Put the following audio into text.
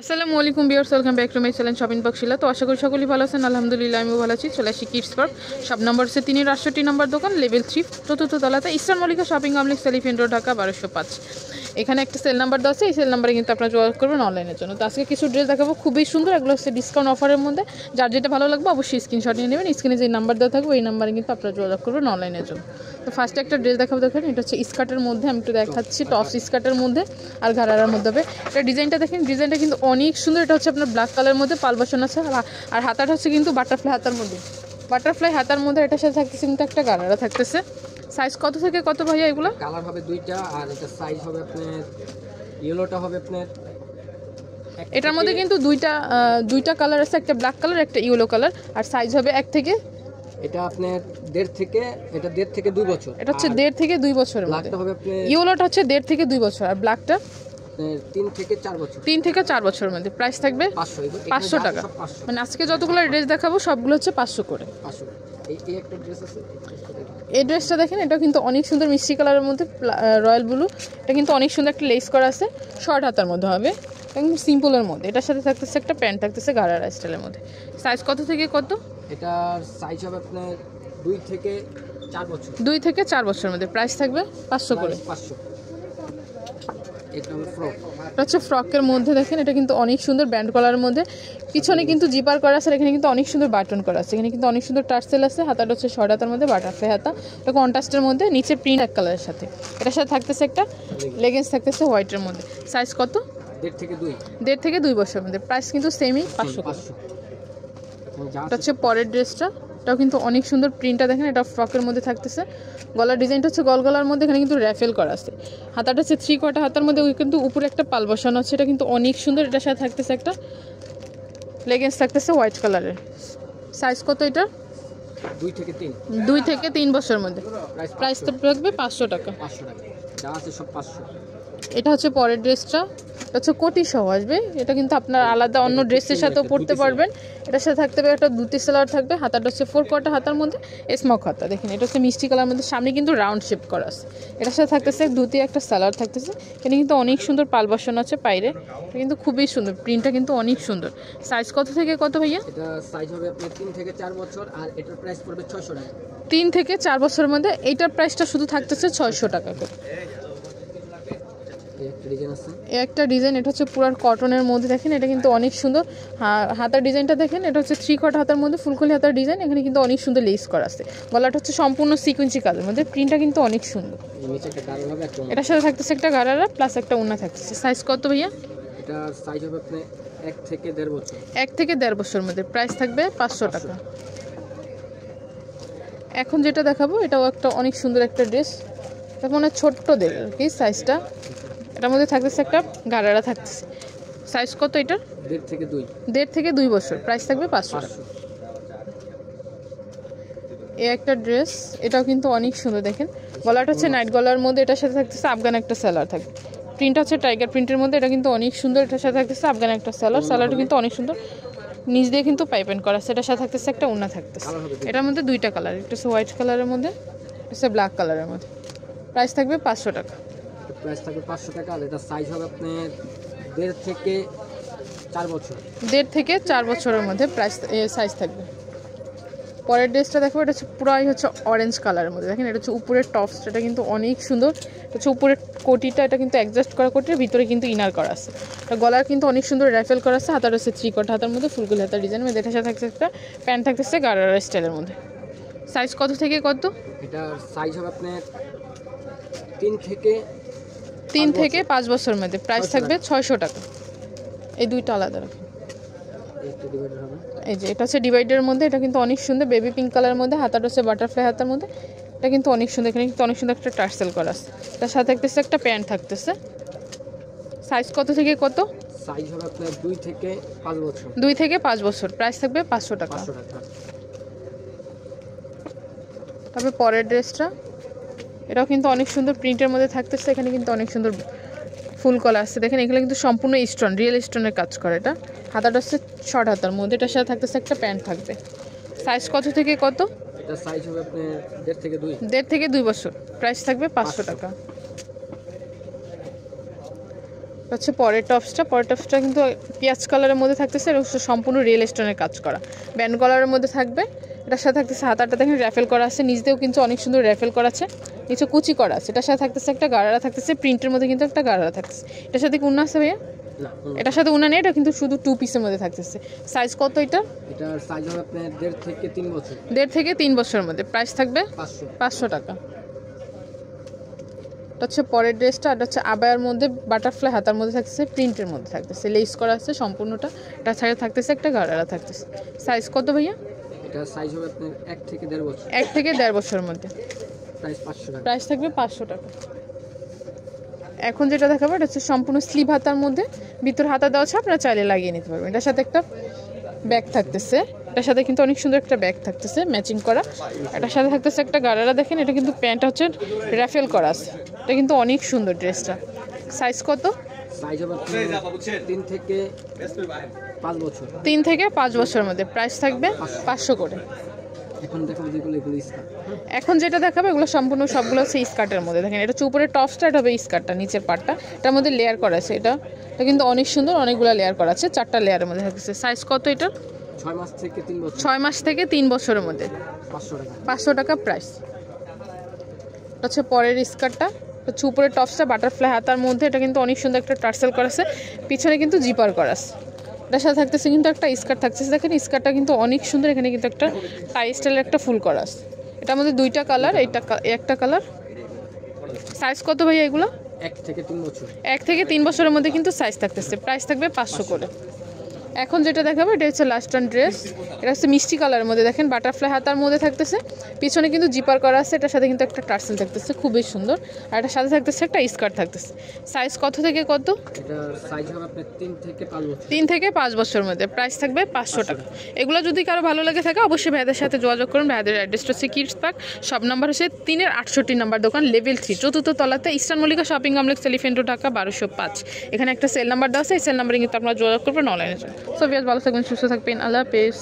আসসালামু আলাইকুম viewers, welcome back to my channel shopping বক্সিলা। তো আশা করি সকলেই ভালো আছেন। আলহামদুলিল্লাহ আমিও ভালো আছি। চলে আসি কিডস পার্ক, সব নম্বর হচ্ছে 368 নম্বর দোকান, লেভেল 3, চতুর্থ তলাতে, eastern Mallika shopping complex, elephant road, Dhaka 1205। এখানে একটা সেল নাম্বার দেওয়া আছে, এই সেল নাম্বারে কিন্তু আপনারা যোগাযোগ করবেন অনলাইনের জন্য। তো আজকে কিছু ড্রেস দেখাবো, খুবই সুন্দর। এগুলো হচ্ছে ডিসকাউন্ট অফারের মধ্যে। যার যেটা ভালো লাগবে অবশ্যই স্ক্রিনশট নিয়ে নেবেন। স্ক্রিনে যে নাম্বার দেওয়া থাকবে এই নাম্বারে কিন্তু আপনারা যোগাযোগ করবেন অনলাইনের জন্য। তো ফার্স্টে একটা ড্রেস দেখাবো, দেখেন এটা হচ্ছে স্কার্টের মধ্যে, আমি একটু দেখাচ্ছি। টপস স্কার্টের মধ্যে আর ঘাড়ার মধ্যে হবে। এটা ডিজাইনটা দেখেন, ডিজাইনটা কিন্তু অনেক সুন্দর। এটা হচ্ছে আপনার ব্ল্যাক কালারের মধ্যে পাল বসানো আছে, আর হাতাটা হচ্ছে কিন্তু বাটারফ্লাই হাতার মধ্যে। বাটারফ্লাই হাতার মধ্যে এটার সাথে থাকতেছে কিন্তু একটা গাড়ারা থাকতেছে। সাইজ কত থেকে কত ভাইয়া এগুলো? কালার হবে দুইটা, আর এটা সাইজ হবে আপনার ইয়েলোটা হবে আপনার। এটার মধ্যে কিন্তু দুইটা কালার আছে, একটা ব্ল্যাক কালার একটা ইয়েলো কালার, আর সাইজ হবে 1 থেকে, এটা আপনার 1.5 থেকে, এটা 1.5 থেকে 2 বছর। এটা হচ্ছে 1.5 থেকে 2 বছরের মধ্যে। ব্ল্যাকটা হবে আপনার, ইয়েলোটা হচ্ছে 1.5 থেকে 2 বছর, আর ব্ল্যাকটা 3 থেকে 4 বছর। 3 থেকে 4 বছরের মধ্যে। প্রাইস থাকবে 500 টাকা। মানে আজকে যতগুলো ড্রেস দেখাবো সবগুলো হচ্ছে 500 করে। 500। এই একটা ড্রেস আছে, এই ড্রেসটা দেখেন, এটা কিন্তু অনেক সুন্দর মিষ্টি কালারের মধ্যে, রয়্যাল ব্লু। এটা কিন্তু অনেক সুন্দর একটা লেস করা আছে, শর্ট হাতার মধ্যে হবে, একদম সিম্পলের মধ্যে। এটার সাথে থাকতেছে একটা প্যান্ট থাকতেছে গারারা স্টাইলের মধ্যে। সাইজ কত থেকে কত? এটার সাইজ হবে আপনার 2 থেকে 4 বছর। 2 থেকে 4 বছরের মধ্যে। প্রাইস থাকবে 500 করে। 500। এটা হলো ফ্রক। এটা হচ্ছে ফ্রকের মধ্যে, দেখেন এটা কিন্তু অনেক সুন্দর ব্যান্ড কলারের মধ্যে। পিছনে কিন্তু জিপার করা আছে, এখানে কিন্তু অনেক সুন্দর বাটন করা আছে। এখানে কিন্তু অনেক সুন্দর টার্সেল আছে। হাতাটা হচ্ছে শর্ট হাতার মধ্যে, বাটারফ্লাই হাতা। এটা কন্ট্রাস্টের মধ্যে, নিচে প্রিন্ট এক কালারের সাথে। এটার সাথে থাকতেছে একটা লেগিংস থাকতেছে হোয়াইটের মধ্যে। সাইজ কত? 1.5 থেকে 2। 1.5 থেকে 2 বছরের মধ্যে। প্রাইস কিন্তু সেমই, 500। এটা হচ্ছে পরের ড্রেসটা। এটাও কিন্তু অনেক সুন্দর, প্রিন্টটা দেখেন। এটা ফ্রকের মধ্যে থাকতেছে। গলার ডিজাইনটা হচ্ছে গলার মধ্যে, এখানে কিন্তু র্যাফেল করা আছে। হাতাটা হচ্ছে 3 কোয়ার্টার হাতার মধ্যে, ওই কিন্তু উপরে একটা পাল বসানো আছে। এটা কিন্তু অনেক সুন্দর। এটার সাথে থাকতেছে একটা লেগিংস থাকতেছে হোয়াইট কালারের। সাইজ কত এটা? 2 থেকে 3। 2 থেকে 3 বছরের মধ্যে। প্রাইস তো থাকবে 500 টাকা। 500 টাকা যা আছে সব 500। এটা হচ্ছে পরের ড্রেসটা। এটা হচ্ছে কোটি সহ আসবে। এটা কিন্তু আপনার আলাদা অন্য ড্রেসের সাথেও পরতে পারবেন। এটার সাথে থাকতে হবে একটা দুটি সেলার থাকবে। হাতাটা হচ্ছে 4 কোয়ার্টার হাতার মধ্যে, স্মোক হাতা। দেখেন এটা হচ্ছে মিষ্টি কালার মধ্যে, সামনে কিন্তু রাউন্ড শেপ করা আছে। এটার সাথে থাকতেছে দুটি একটা সেলার থাকতেছে। এখানে কিন্তু অনেক সুন্দর পাল বসানো আছে পাইরে। এটা কিন্তু খুবই সুন্দর, প্রিন্টটা কিন্তু অনেক সুন্দর। সাইজ কত থেকে কত ভাইয়া? এটা সাইজ হবে আপনার 3 থেকে 4 বছর, আর এটার প্রাইস পড়বে 600 টাকা। 3 থেকে 4 বছরের মধ্যে। এইটার প্রাইসটা শুধু থাকতেছে 600 টাকা করে। একটা ডিজাইন, এটা হচ্ছে পুরো কটনের মধ্যে। দেখেন এটা কিন্তু অনেক সুন্দর। হাতার ডিজাইনটা দেখেন, এটা হচ্ছে 3 কোয়ার্টার হাতার মধ্যে, ফুলকলি হাতার ডিজাইন। এখানে কিন্তু অনেক সুন্দর লেস করা আছে। গলাটা হচ্ছে সম্পূর্ণ সিকোয়েন্সি কাজের মধ্যে, প্রিন্টটা কিন্তু অনেক সুন্দর। এটার সাথে থাকতেছে একটা গারারা প্লাস একটা ওড়না থাকতেছে। সাইজ কত ভাইয়া? এটা সাইজ হবে আপনার 1 থেকে 1.5 বছর। 1 থেকে 1.5 বছরের মধ্যে। প্রাইস থাকবে 500 টাকা। এখন যেটা দেখাবো এটাও একটা অনেক সুন্দর একটা ড্রেস। এটা মনে হয় ছোট্টদের আর কি সাইজটা। এটার মধ্যে থাকতেছে একটা গারারা থাকতেছে। সাইজ কত এটার? 1.5 থেকে 2। 1.5 থেকে 2 বছর। প্রাইস থাকবে 500 টাকা। এই একটা ড্রেস, এটাও কিন্তু অনেক সুন্দর। দেখেন গলাটা হচ্ছে নাইট গলার মধ্যে, এটার সাথে থাকতেছে আফগান একটা সেলার থাকবে। প্রিন্টটা হচ্ছে টাইগার প্রিন্টের মধ্যে। এটা কিন্তু অনেক সুন্দর। এটার সাথে থাকতেছে আফগান একটা সেলার। সেলারটা কিন্তু অনেক সুন্দর, নিচ দিয়ে কিন্তু পাইপেন করা আছে। এটার সাথে থাকতেছে একটা ওড়না থাকতেছে। এটার মধ্যে দুইটা কালার, একটা হচ্ছে হোয়াইট কালারের মধ্যে, একটা হচ্ছে ব্ল্যাক কালারের মধ্যে। প্রাইস থাকবে 500 টাকা। প্রাইস থাকবে 500 টাকা, আর এটা সাইজ হবে আপনার 1.5 থেকে 4 বছর। 1.5 থেকে 4 বছরের মধ্যে প্রাইস সাইজ থাকবে। পরের ড্রেসটা দেখো, এটা হচ্ছে পুরাই হচ্ছে অরেঞ্জ কালারের মধ্যে। দেখেন এটা হচ্ছে উপরের টপস, এটা কিন্তু অনেক সুন্দর। এটা হচ্ছে উপরের কোটিটা, এটা কিন্তু অ্যাডজাস্ট করা কোটির ভিতরে কিন্তু ইনার করা আছে। এটা গলার কিন্তু অনেক সুন্দর র্যাফেল করা আছে। হাতার হচ্ছে 3 কোয়ার্টার হাতার মধ্যে, ফুলগুলি হাতার ডিজাইনের মধ্যে। এটার সাথে থাকছে একটা প্যান্ট থাকতেছে গারারা স্টাইলের মধ্যে। সাইজ কত থেকে কত? এটা সাইজ হবে আপনার 3 থেকে 5 বছরের মধ্যে। প্রাইস থাকবে 600 টাকা। এই দুইটা আলাদা রাখেন। এই যে এটা হচ্ছে ডিভাইডারের মধ্যে। এটা কিন্তু অনেক সুন্দর, বেবি পিঙ্ক কালারের মধ্যে। হাতাটা হচ্ছে বাটারফ্লাই হাতার মধ্যে। এটা কিন্তু অনেক সুন্দর। এখানে কিন্তু অনেক সুন্দর একটা টার্সেল করা আছে। তার সাথে থাকতেছে একটা প্যান্ট থাকতেছে। সাইজ কত থেকে কত? সাইজ হবে আপনার 2 থেকে 5 বছর। 2 থেকে 5 বছর। প্রাইস থাকবে 500 টাকা। তবে পরের ড্রেসটা, এটাও কিন্তু অনেক সুন্দর প্রিন্টের মধ্যে থাকতেছে। এখানে কিন্তু অনেক সুন্দর ফুল কলা আছে। দেখেন এগুলো কিন্তু সম্পূর্ণ স্টোন, রিয়েল স্টোনের কাজ করে। এটা হাতাটা হচ্ছে শর্ট হাতার মধ্যে। এটার সাথে থাকতেছে একটা প্যান্ট থাকবে। সাইজ কত থেকে কত? এটা সাইজ হবে আপনার 1.5 থেকে 2। 1.5 থেকে 2 বছর। প্রাইস থাকবে 500 টাকা। হচ্ছে পরের টপসটা কিন্তু পেঁয়াজ কালারের মধ্যে থাকতেছে, এবং সম্পূর্ণ রিয়েল স্টোনের কাজ করা ব্যান্ড কলারের মধ্যে থাকবে। এটার সাথে থাকতেছে হাতাটা দেখেন র্যাফেল করা আছে, নিচ দিয়েও কিন্তু অনেক সুন্দর র্যাফেল করা আছে, নিচে কুচি করা আছে। এটার সাথে থাকতেছে একটা গাড়ারা থাকতেছে, প্রিন্টের মধ্যে কিন্তু একটা গাড়ারা থাকতেছে। এটার সাথে কি উন্না আছে ভাইয়া? না, এটার সাথে উন্না নেই, এটা কিন্তু শুধু 2 পিসের মধ্যে থাকতেছে। সাইজ কত এটা? এটার সাইজ হবে আপনার 1.5 থেকে 3 বছর। 1.5 থেকে 3 বছরের মধ্যে। প্রাইস থাকবে 500 টাকা। এটা হচ্ছে পরের ড্রেসটা, এটা হচ্ছে আবায়ার মধ্যে বাটারফ্লাই হাতার মধ্যে থাকতেছে, প্রিন্টের মধ্যে থাকতেছে, লেস করা আছে সম্পূর্ণটা। এটা ছাড়া থাকতেছে একটা গাড়ারা থাকতেছে। সাইজ কত ভাইয়া? এটার সাইজ হবে আপনার 1 থেকে 1.5 বছর। 1 থেকে 1.5 বছরের মধ্যে। প্রাইস 500 টাকা। প্রাইস থাকবে 500 টাকা। এখন যেটা দেখাবো এটা হচ্ছে সম্পূর্ণ স্লিভ হাতার মধ্যে, ভিতর হাতা দেওয়া আছে, আপনারা চাইলে লাগিয়ে নিতে পারবেন। এটার সাথে একটা ব্যাগ থাকতেছে, এটার সাথে কিন্তু অনেক সুন্দর একটা ব্যাগ থাকতেছে ম্যাচিং করা। এটার সাথে থাকতেছে একটা গাড়ারা, দেখেন এটা কিন্তু প্যান্টটা হচ্ছে র্যাফেল করা আছে। এটা কিন্তু অনেক সুন্দর ড্রেসটা। সাইজ কত? সাইজ হবে আপনার 3 থেকে 5 বছর। 3 থেকে 5 বছরের মধ্যে। প্রাইস থাকবে 500 করে। এখন দেখাবো যেগুলো এগুলো স্কার্ট। এখন যেটা দেখাবো এগুলো সম্পূর্ণ সবগুলো হচ্ছে স্কার্টের মধ্যে। দেখেন এটা হচ্ছে উপরের টপসটা, এটা হবে স্কার্টটা, নিচের পার্টটা এটার মধ্যে লেয়ার করা আছে। এটা কিন্তু অনেক সুন্দর, অনেকগুলো লেয়ার করা আছে, 4টা লেয়ারের মধ্যে থাকছে। সাইজ কত এটা? 6 মাস থেকে 3 বছর। 6 মাস থেকে 3 বছরের মধ্যে। 500 টাকা। 500 টাকা প্রাইস। এটা হচ্ছে পরের স্কার্টটা, হচ্ছে উপরের টপসটা বাটারফ্লাই হাতার মধ্যে, এটা কিন্তু অনেক সুন্দর একটা টার্সেল করা আছে, পিছনে কিন্তু জিপার করা আছে। এটার সাথে থাকতেছে কিন্তু একটা স্কার্ট থাকতেছে, দেখেন স্কার্টটা কিন্তু অনেক সুন্দর, এখানে কিন্তু একটা টাই স্টাইলের একটা ফুল করা আছে। এটার মধ্যে 2টা কালার, একটা কালার। সাইজ কত ভাইয়া এগুলো? 1 থেকে 3 বছর। 1 থেকে 3 বছরের মধ্যে কিন্তু সাইজ থাকতেছে। প্রাইস থাকবে 500 করে। এখন যেটা দেখাবো এটা হচ্ছে লাস্ট অন ড্রেস, এটা হচ্ছে মিষ্টি কালারের মধ্যে, দেখেন বাটারফ্লাই হাতার মধ্যে থাকতেছে, পিছনে কিন্তু জিপার করা আছে, এটার সাথে কিন্তু একটা টার্সেল থাকতেছে, খুবই সুন্দর। আর এটার সাথে থাকতেছে একটা স্কার্ট থাকতেছে। সাইজ কত থেকে কত? এটার সাইজ হবে আপনার 3 থেকে 5 বছর। 3 থেকে 5 বছরের মধ্যে। প্রাইস থাকবে 500 টাকা। এগুলো যদি কারো ভালো লাগে থাকে অবশ্যই ভাইদের সাথে যোগাযোগ করুন। ভাইদের অ্যাড্রেসটা হচ্ছে কিডস পার্ক, সব নাম্বার হচ্ছে 3-এর 68 নাম্বার দোকান, লেভেল 3, 4র্থ তলাতে, eastern Mallika shopping complex, elephant road, Dhaka 1205। এখানে একটা সেল নাম্বার দেওয়া আছে, এই সেল নাম্বারে কিন্তু আপনারা যোগাযোগ করবেন অনলাইনে। সো ভিউয়ার্স ভালো থাকবেন, সুস্থ থাকবেন, আল্লাহ হাফেজ।